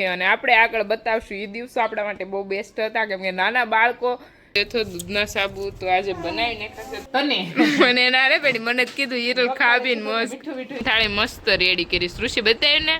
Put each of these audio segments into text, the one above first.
અને આપણે આગળ બતાવશું એ દિવસો આપણા માટે બહુ બેસ્ટ હતા કેમ કે નાના બાળકો દૂધના સાબુ તો આજે બનાવીને તને મને ના રે પેડી મને જ કીધું ઈરલ ખાવીને મસ્ત થાળી મસ્ત રેડી કરી ઋષિ બતાવી ને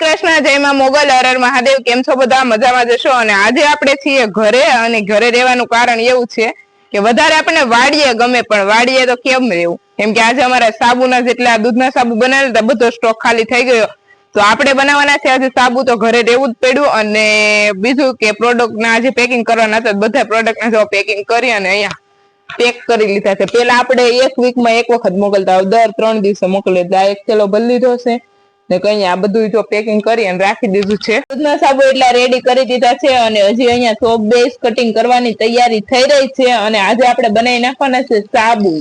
કૃષ્ણ જય માં મોગલ હર મહાદેવ કેમ છો બધા મજામાં જશો અને આજે આપણે છીએ ઘરે અને ઘરે રહેવાનું કારણ એવું છે કે વધારે આપણને વાડીએ ગમે પણ વાડીએ તો કેમ રહેવું કેમ કે આજે અમારા સાબુના જેટલા દૂધના સાબુ બનાવેલા બધો સ્ટોક ખાલી થઈ ગયો તો આપણે બનાવવાના છે આજે સાબુ તો ઘરે રહેવું જ પડ્યું અને બીજું કે પ્રોડક્ટના આજે પેકિંગ કરવાના હતા બધા પ્રોડક્ટના જો પેકિંગ કરી અને અહીંયા પેક કરી લીધા છે પેલા આપણે એક વીકમાં એક વખત મોકલતા દર 3 દિવસે મોકલી એટલે એક કિલો ભરી લીધો છે ને કઈ આ બધું જો પેકિંગ કરી અને રાખી દીધું છે દૂધના સાબુ એટલા રેડી કરી દીધા છે અને હજી અહીંયા સોપ બેઝ કટિંગ કરવાની તૈયારી થઈ રહી છે અને આજે આપણે બનાવી નાખવાના છે સાબુ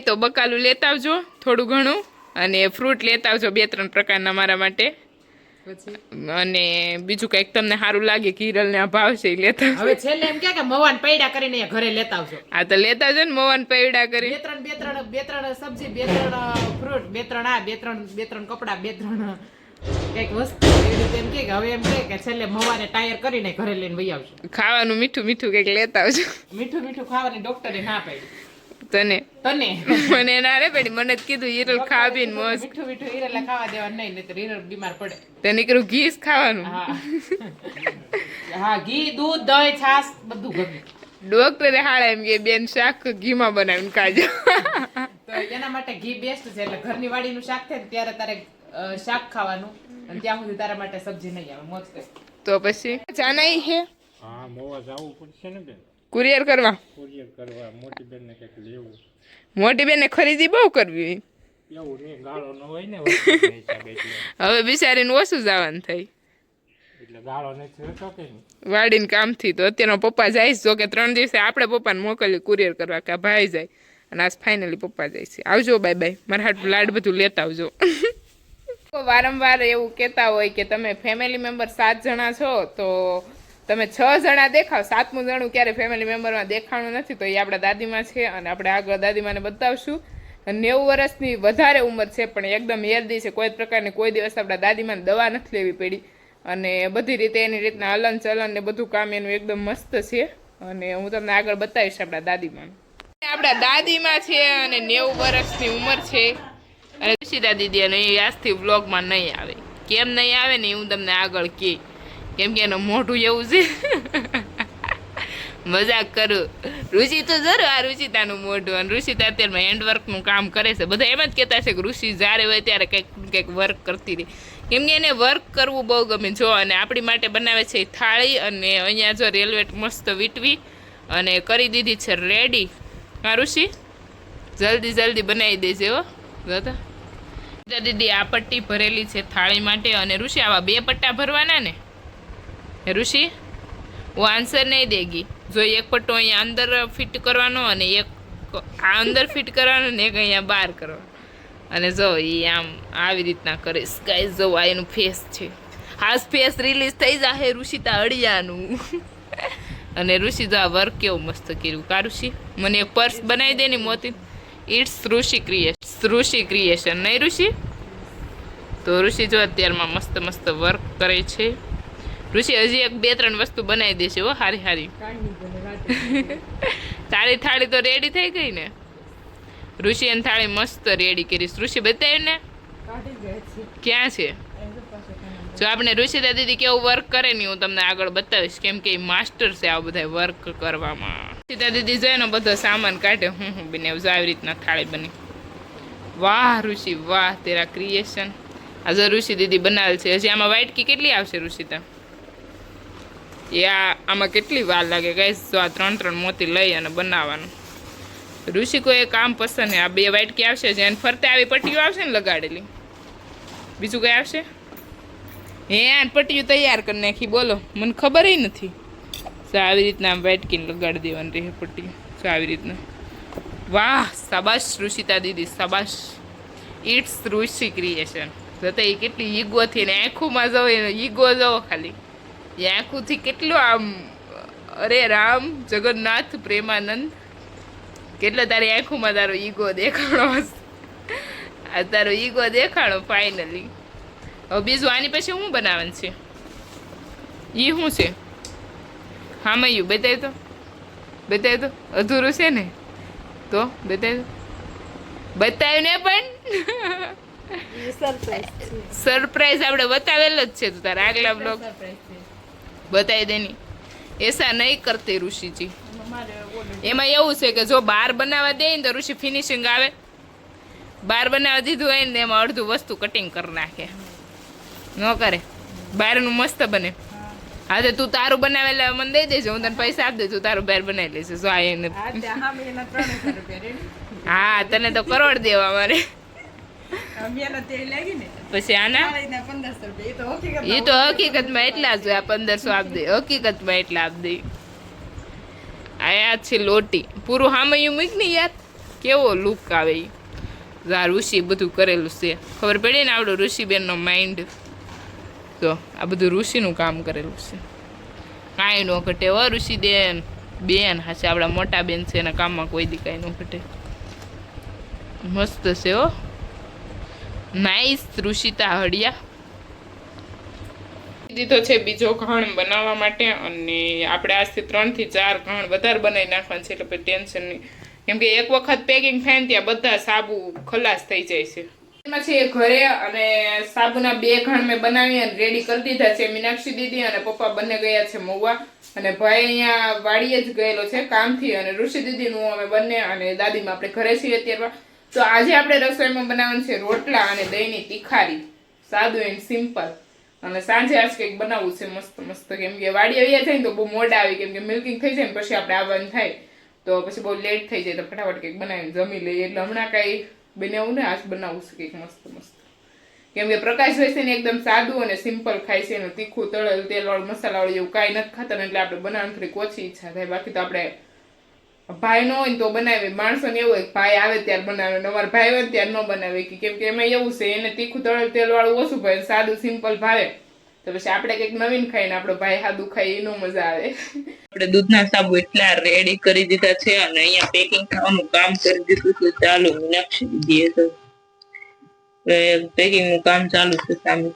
તો બકાલું લેતા આવજો થોડું ઘણું અને ફ્રૂટ લેતા આવજો 2-3 પ્રકારના મારા માટે અને બીજું કઈક તમને સારું લાગે કે હિરલ ને આ ભાવ છે લેતા હવે છેલ્લે એમ કે મવાન પૈડા કરીને ઘરે લેતા આવજો આ તો લેતા આવજો ને મવાન પૈડા કરી બે ત્રણ સબ્જી 2-3 ફ્રૂટ 2-3 કપડા 2-3 કઈક વસ્તુ એમ કે હવે એમ કે છેલ્લે મવાને ટાયર કરીને ઘરે લઈને વહી આવજો ખાવાનું મીઠું મીઠું કઈક લેતા આવજો મીઠું ખાવાની ડોક્ટરે ના પાડી તને મને ના રે પેડી મને જ કીધું ઈરલ ખાવીને મસ્ત મીઠું ઈરલ ખાવા દેવાનું નહીં તો ઈરલ બીમાર પડે તે નીકળું ઘી ખાવાનું હા ઘી દૂધ દહીં છાશ બધું ગમે ડોક્ટરે હાડા એમ કે બેન શાક ઘીમાં બનાવીને ખાજો તો એના માટે ઘી બેસ્ટ છે એટલે ઘરની વાડીનું શાક થાય ત્યારે તારે શાક ખાવાનું અને ત્યાં સુધી તારા માટે સબ્જી નહીં આવે મોજ કર તો પછી જાનાઈ હે હા મોવા જવું પડશે ને બેન કુરિયર કરવા મોટી બેન ને કઈક લેવું મોટી બેન ને ખરીદી બહુ કરવી એવું નહીં ગાળો ન હોય ને હવે બિચારીને ઓછું જવાનું થઈ એટલે ગાળો નથી રહેતો કે વાડીને કામથી તો અત્યારનો પપ્પા જાય જો કે 3 દિવસે આપણે પપ્પાને મોકલી કુરિયર કરવા કે ભાઈ જાય અને આજ ફાઇનલી પપ્પા જાય છે આવજો બાય બાય મારા હાટ લાડ બધું લેતા આવજો વારંવાર એવું કહેતા હોય કે તમે ફેમિલી મેમ્બર 7 જણા છો તો તમે 6 જણા દેખાવ 7મું જણું ક્યારે ફેમિલી મેમ્બરમાં દેખાણું નથી તો એ આપણા દાદીમાં છે અને આપણે આગળ દાદીમાને બતાવશું 90 વર્ષની વધારે ઉંમર છે પણ એકદમ હેલ્ધી છે કોઈ પ્રકારની કોઈ દિવસ આપણા દાદીમાને દવા નથી લેવી પડી અને બધી રીતે એની રીતના હલન ચલન ને બધું કામ એનું એકદમ મસ્ત છે અને હું તમને આગળ બતાવીશ આપણા દાદીમાને આપણા દાદીમાં છે અને 90 વર્ષની ઉંમર છે અને સીધા દીદી અને એ આજથી વ્લોગમાં નહીં આવે કેમ નહીં આવે ને હું તમને આગળ કેમ કે એનું મોઢું એવું છે મજાક કરું ઋષિ તો જરૂર આ ઋષિતાનું મોઢું અને ઋષિતા અત્યારમાં હેન્ડવર્કનું કામ કરે છે બધા એમ જ કહેતા છે કે ઋષિ જ્યારે હોય ત્યારે કંઈક વર્ક કરતી રહી કેમ કે એને વર્ક કરવું બહુ ગમે જો અને આપણી માટે બનાવે છે થાળી અને અહીંયા જો રેલવેટ મસ્ત વીટવી અને કરી દીધી છે રેડી હા ઋષિ જલ્દી બનાવી દેજે હો દાદા દીદી આ પટ્ટી ભરેલી છે થાળી માટે અને ઋષિ આવા 2 પટ્ટા ભરવાના ને ऋषि वो आंसर नहीं देगी जो एक पट्टो અહીંયા અંદર ફિટ કરવાનો અને એક આ અંદર ફિટ કરવાનો ને એક અહીંયા બહાર કરવાનો અને જો એ આમ આવી રીતના કરે ગાઈસ જો આ એનું ફેસ છે હાસ ફેસ રિલીઝ થઈ જાહે ઋષિતા અડિયાનું અને ઋષિ જો આ વર્ક કેવું મસ્ત કર્યું કા ઋષિ મને એક પર્સ બનાવી દે ને મોતી ઇટ્સ ઋષિ ક્રિએશન નહીં ઋષિ તો ઋષિ જો અત્યારમાં મસ્ત વર્ક કરે છે ઋષિ હજી એક 2-3 વસ્તુ બનાવી દેશે હો હારી તારી થાળી તો રેડી થઈ ગઈ ને ઋષિ એની થાળી મસ્ત રેડી કરીશ ઋષિ બતાવી ને ક્યાં છે જો આપણે ઋષિતા દીદી કેવું વર્ક કરે ને હું તમને આગળ બતાવીશ કેમ કે માસ્ટર છે આ બધા વર્ક કરવામાં ઋષિતા દીદી જોઈને બધો સામાન કાઢે હું બનાવું આવી રીતના થાળી બની વાહ ઋષિ વાહ તેરા ક્રિએશન આ જો ઋષિ દીદી બનાવેલ છે હજી આમાં વ્હાઈટ કી કેટલી આવશે ઋષિતા આમાં કેટલી વાર લાગે ગાઈસ જો આ 3 મોતી લઈ અને બનાવવાનું ઋષિ કોઈ કામ પસંદ આ 2 વ્હાઈટ કી આવશે જેને ફરતે આવી પટ્ટીઓ આવશે ને લગાડેલી બીજું કઈ આવશે આ પટ્ટીઓ તૈયાર કરી નાખી બોલો મને ખબર નથી આવી રીતના વ્હાઈટ કી લગાડી દેવાની રહે પટ્ટી આવી રીતના વાહ શાબાશ ઋષિતા દીદી શાબાશ ઇટ્સ ઋષિ ક્રિએશન જતા એ કેટલી ઈગોથી ને આંખોમાં જાવ ઈગો જાવ ખાલી એ આંખોથી કેટલું આમ અરે રામ જગન્નાથ પ્રેમાનંદ કેટલો તારી આંખોમાં તારો ઈગો દેખાણો આ તારો ઈગો દેખાડો ફાઇનલી. હવે બીજું આની પછી શું બનાવવાનું છે? ઈ શું છે? હામયું બતાવી તો અધૂરું છે ને, તો બતાવ્યું ને પણ સરપ્રાઈઝ આપણે બતાવેલો જ છે. તું તારા આગલા બ્લોગ બતાવી દેની. એસા નહીં કરતી ઋષિજી. એમાં એવું છે કે જો બહાર બનાવવા દે ને તો ઋષિ ફિનિશિંગ આવે, બહાર બનાવવા દીધું હોય ને એમાં અડધું વસ્તુ કટિંગ કરી નાખે, ન કરે. બહારનું મસ્ત બને. હા તો તું તારું બનાવેલા મને દઈ દેજો, હું તને પૈસા આપી દે, તું તારું બહાર બનાવી લેશે. જો આ એને હા તને તો કરોડ દેવા મારે. પછી આના એ તો હકીકતમાં એટલા જ હોય. આ 1500 આપી દે, હકીકતમાં એટલા આપી દે. આ છે લોટી. પૂરું હામયું મૂક ને યાર, કેવો લુક આવે. આ ઋષિ બધું કરેલું છે, ખબર પડી ને આપણું ઋષિબેનનો માઇન્ડ. તો આ બધું ઋષિનું કામ કરેલું છે. કાંઈ ન ઘટે હો ઋષિબેન. બેન હાશે આપણા મોટા બેન છે, એના કામમાં કોઈ દી કાંઈ ન ઘટે. મસ્ત છે હો, નાઈસ. ઋષિતા હળિયા દીધો છે બીજો ઘણ બનાવવા માટે, અને આપણે આજથી 3 થી 4 ઘણ વધારે બનાવી નાખવાનું છે, એટલે પછી ટેન્શન નહીં. કેમ કે એક વખત પેકિંગ થાય ને ત્યાં બધા સાબુ ખલાસ થઈ જાય છે. એમાં છે ઘરે, અને સાબુના 2 ઘણ મેં બનાવી અને રેડી કરી દીધા છે. મીનાક્ષી દીદી અને પપ્પા બંને ગયા છે મહુવા, અને ભાઈ અહીંયા વાડીએ જ ગયેલો છે કામથી, અને ઋષિ દીદીનું અમે બંને અને દાદીમાં આપણે ઘરે છીએ અત્યારમાં. તો આજે આપણે રસોઈમાં બનાવવાનું છે રોટલા અને દહીંની તિખારી, સાદું એન્ડ સિમ્પલ. અને સાંજે આજ કંઈક બનાવવું છે મસ્ત મસ્ત, કેમ કે વાડીએ આવ્યા થાય ને તો બહુ મોડા આવી, કેમ કે મિલ્કિંગ થઈ જાય ને પછી આપણે આવવાનું થાય, તો પછી બહુ લેટ થઈ જાય, તો ફટાફટ કંઈક બનાવીને જમી લઈએ. એટલે હમણાં કાંઈ બનાવવું ને, આજ બનાવવું છે કંઈક મસ્ત મસ્ત. કેમ કે પ્રકાશ હોય છે ને એકદમ સાદું અને સિમ્પલ ખાય છે, એનું તીખું તળેલું તેલવાળું મસાલાવાળું એવું કાંઈ નથી ખાતા, એટલે આપણે બનાવવાની થોડીક ઓછી ઈચ્છા થાય. બાકી તો આપણે ભાઈ ન હોય ને તો બનાવે, માણસોને એવું હોય ભાઈ આવે ત્યારે બનાવે, અમારા ભાઈ હોય ત્યારે ન બનાવે, કેમ કે એમાં એવું છે એને તીખું તળેલું તેલવાળું ઓછું ભાવે, સાદું સિમ્પલ ભાવે. તો પછી આપણે કંઈક નવીન ખાઈને આપણો ભાઈ સાદું ખાઈ એનો મજા આવે. આપણે દૂધના સાબુ એટલા રેડી કરી દીધા છે, અને અહીંયા પેકિંગ થવાનું કામ કરી દીધું છે ચાલુ. મીનાક્ષી દીદીએ તો પેકિંગ નું કામ ચાલુ છે સામે.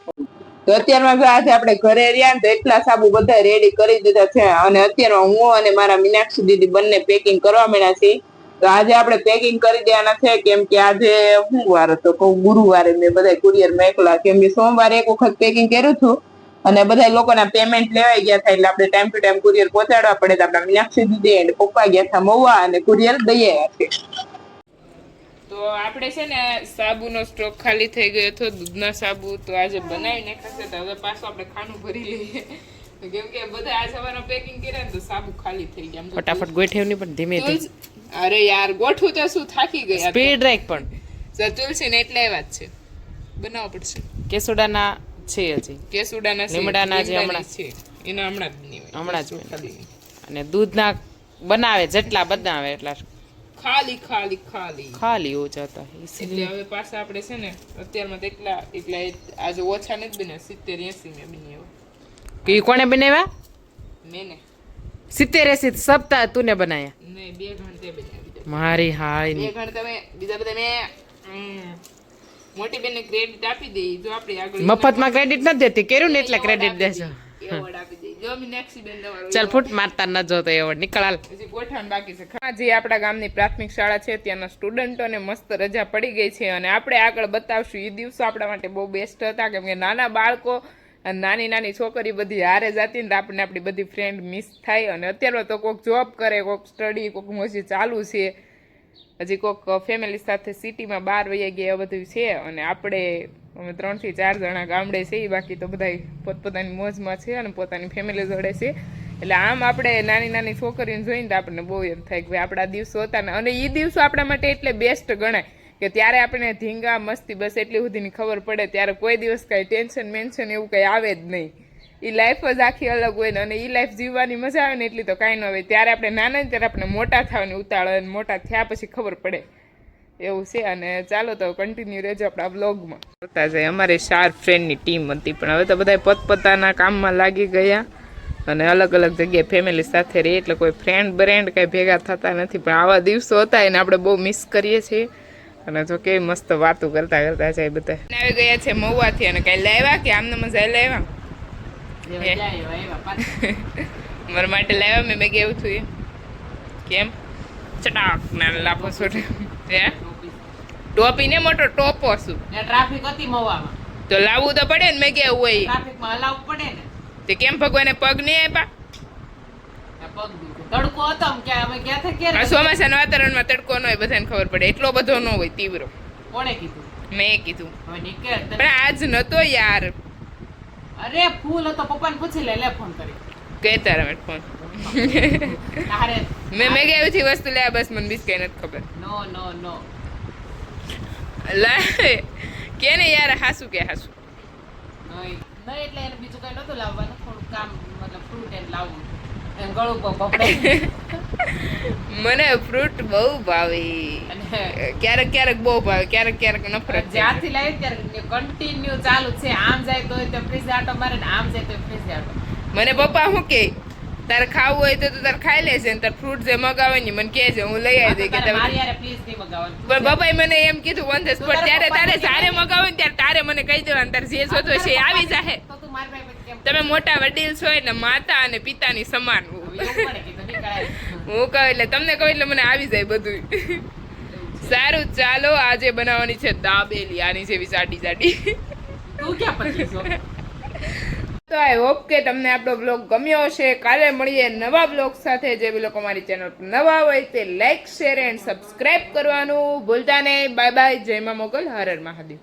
તો અત્યારમાં જો આજે આપણે ઘરે રહ્યા ને તો એટલા સાબુ બધા રેડી કરી દીધા છે, અને અત્યારમાં હું અને મારા મીનાક્ષી દીદી બંને પેકિંગ કરવા માંડ્યા છીએ. તો આજે આપણે પેકિંગ કરી દેવાના છે, કેમ કે આજે શું વાર હતો કહું, ગુરુવારે મેં બધા કુરિયર મોકલા, કેમ કે સોમવારે એક વખત પેકિંગ કર્યું હતું અને બધા લોકોના પેમેન્ટ લેવાઈ ગયા હતા, એટલે આપણે ટાઈમ ટુ ટાઈમ કુરિયર પહોંચાડવા પડે. તો આપણા મીનાક્ષી દીદી અને પપ્પા ગયા હતા મહુવા, અને કુરિયર દઈ આવ્યા છે. તો આપણે છે ને સાબુનો સ્ટોક ખાલી થઈ ગયો હતો, દૂધના સાબુ. તો આજે બનાવી નાખશે, તો હવે પાછું આપણે ખાનું ભરી લઈએ, કેમ કે બધા આ સવારમાં પેકિંગ કર્યા ને તો સાબુ ખાલી થઈ ગયા. ફટાફટ ગોઠવની પણ ધીમે ધીમે. અરે યાર ગોઠવું તો શું, થાકી ગયા. સ્પીડ રાખ પણ. તુલસી ને એટલે વાત છે, બનાવવા પડશે. કેસુડાના છે હજી, કેસુડાના લીમડાના જે હમણાં છે, એના હમણાં જ અને દૂધના બનાવે જેટલા બનાવે એટલા ખાલી ખાલી ખાલી ખાલી હો જતા. એટલે હવે પાછા આપણે છે ને અત્યારમાં તો એટલા આજે ઓછા નથી બન્યા, 70-80 મેં બનાવ્યા. કે કોને બનાવ્યા? મેને 70-80 સપ્તાહ તુને બનાયા? નહીં, 2 ઘંટે બનાવી. મારી હાય 2 ઘંટે તમે બીજા બધા મેં મોટી બેનને ક્રેડિટ આપી દઈ. જો આપણે આગળ મફતમાં ક્રેડિટ નથી દેતી, કર્યું ને એટલે ક્રેડિટ દેજો. એવોર્ડ આપી દઈ. જો મીનાક્ષી બેન તમારો ચાલ ફૂટ મારતા ન જોતો એવોર્ડ નીકળાલ. હજી ગોઠવણ બાકી છે. જે આપણા ગામની પ્રાથમિક શાળા છે ત્યાંના સ્ટુડન્ટોને મસ્ત રજા પડી ગઈ છે, અને આપણે આગળ બતાવશું. એ દિવસો આપણા માટે બહુ બેસ્ટ હતા, કેમ કે નાના બાળકો અને નાની નાની છોકરી બધી હારે જતી ને આપણને આપણી બધી ફ્રેન્ડ મિસ થાય. અને અત્યારમાં તો કોઈક જોબ કરે, કોઈક સ્ટડી, કોઈક હજી ચાલુ છે, હજી કોઈક ફેમિલી સાથે સિટીમાં 12 વયા ગયા બધું છે, અને અમે 3 થી 4 જણા ગામડે છે, બાકી તો બધા પોતપોતાની મોજમાં છે અને પોતાની ફેમિલી જોડે છે. એટલે આમ આપણે નાની નાની છોકરીઓને જોઈને તો આપણને બહુ એમ થાય કે ભાઈ આપણા દિવસો હતા ને. અને એ દિવસો આપણા માટે એટલે બેસ્ટ ગણાય કે ત્યારે આપણે ધીંગા મસ્તી બસ એટલી સુધીની ખબર પડે, ત્યારે કોઈ દિવસ કાંઈ ટેન્શન મેન્શન એવું કંઈ આવે જ નહીં. એ લાઈફ જ આખી અલગ હોય ને, અને એ લાઈફ જીવવાની મજા આવે ને એટલી તો કાંઈ ન હોય. ત્યારે આપણે નાના ને ત્યારે આપણે મોટા થવાની ઉતાળ, અને મોટા થયા પછી ખબર પડે એવું છે. અને ચાલો તો કન્ટિન્યુ રહેજો આપણા વ્લોગમાં. જોતા જાય. અમારે 4 ફ્રેન્ડની ટીમ હતી, પણ હવે તો બધા પોતપોતાના કામમાં લાગી ગયા અને અલગ અલગ જગ્યાએ ફેમિલી સાથે રહી, એટલે કોઈ ફ્રેન્ડ કાંઈ ભેગા થતા નથી. પણ આવા દિવસો હતા એને આપણે બહુ મિસ કરીએ છીએ. અને જો કેવી મસ્ત વાતો કરતા કરતા જાય બધા આવી ગયા છે મહુવાથી અને કઈ લાવ્યા કે આમને મજા લાવ્યા એવા જાય, એવા પાછા. મારા માટે લાવ્યા મેં કેવું છું એ કેમ ચટાક ના લાપો છોટે હે ટોપી ને મોટો ટોપો શું ને ટ્રાફિક હતી મવામાં. તો લાવવું તો પડે ને મેં કેવું હોય ટ્રાફિકમાં હલાવવું પડે ને. તે કેમ ભગવાને પગ નહીં આપ્યા આ પગ દુખે. તડકો હતો આમ કે અમે ગયા હતા આ ક્યારે? ચોમાસાના વાતાવરણમાં તડકો ન હોય બધાને ખબર પડે એટલો બધો ન હોય તીવ્ર કોણે કીધું? મેં કીધું હવે નીકળ. પણ આજ નતો યાર અરે ફૂલ હતો, પપ્પાને પૂછી લે ફોન કરી. કહેતા રમે ફોન તારે મેં ગઈ થી વસ્તુ લે બસ મને બીજ કઈ નથી ખબર નો નો નો. લા કે ને યાર હાસુ કે હાસુ નહીં નહીં એટલે એને બીજું કઈ નતું લાવવાનું, થોડું કામ મતલબ ફ્રૂટ એને લાવવું એમ ગળું પકડે. મને ફ્રૂટ બહુ ભાવે અને ક્યારેક ક્યારેક બહુ ભાવે ક્યારેક ક્યારેક નફરત છે. જ્યારથી લાવી ત્યારે કન્ટિન્યુ ચાલુ છે. આમ જાય તો ફ્રીજ આટો મારે ને આમ જાય તો ફ્રીજ આટો. મને પપ્પા શું કે તારે ખાવું હોય તો તારે ખાઈ લેજે ને તારે ફ્રૂટ જે મગાવે ને મને કહેજે હું લઈ આવી દઈ કે તમે મારી યારે પ્લીઝ નહીં મગાવવાનું. પણ પપ્પાએ મને એમ કીધું ઓન ધ સ્પોટ ત્યારે તારે જ્યારે મગાવો ને ત્યારે તારે મને કહી દેવાનું તારે જે જોતો છે એ આવી જાહે. તો તું મારી પાસે કેમ તમે મોટા વડીલ છો એટલે માતા અને પિતાની સમાન એવું પડે કે તો નીકળાય. હું કહું એટલે તમને કહું એટલે મને આવી જાય બધું સારું ચાલો આજે બનાવવાની છે દાબેલી આની જેવી જાડી જાડી તું ક્યાં પતલી છો? તો આઈ હોપ કે તમને આપણો બ્લોગ ગમ્યો હશે. કાલે મળીએ નવા બ્લોગ સાથે. જે બી લોકો મારી ચેનલ પર નવા હોય તે લાઈક શેર એન્ડ સબસ્ક્રાઇબ કરવાનું ભૂલતા નહીં. Bye bye. જય મા મોગલ. હર હર મહાદેવ.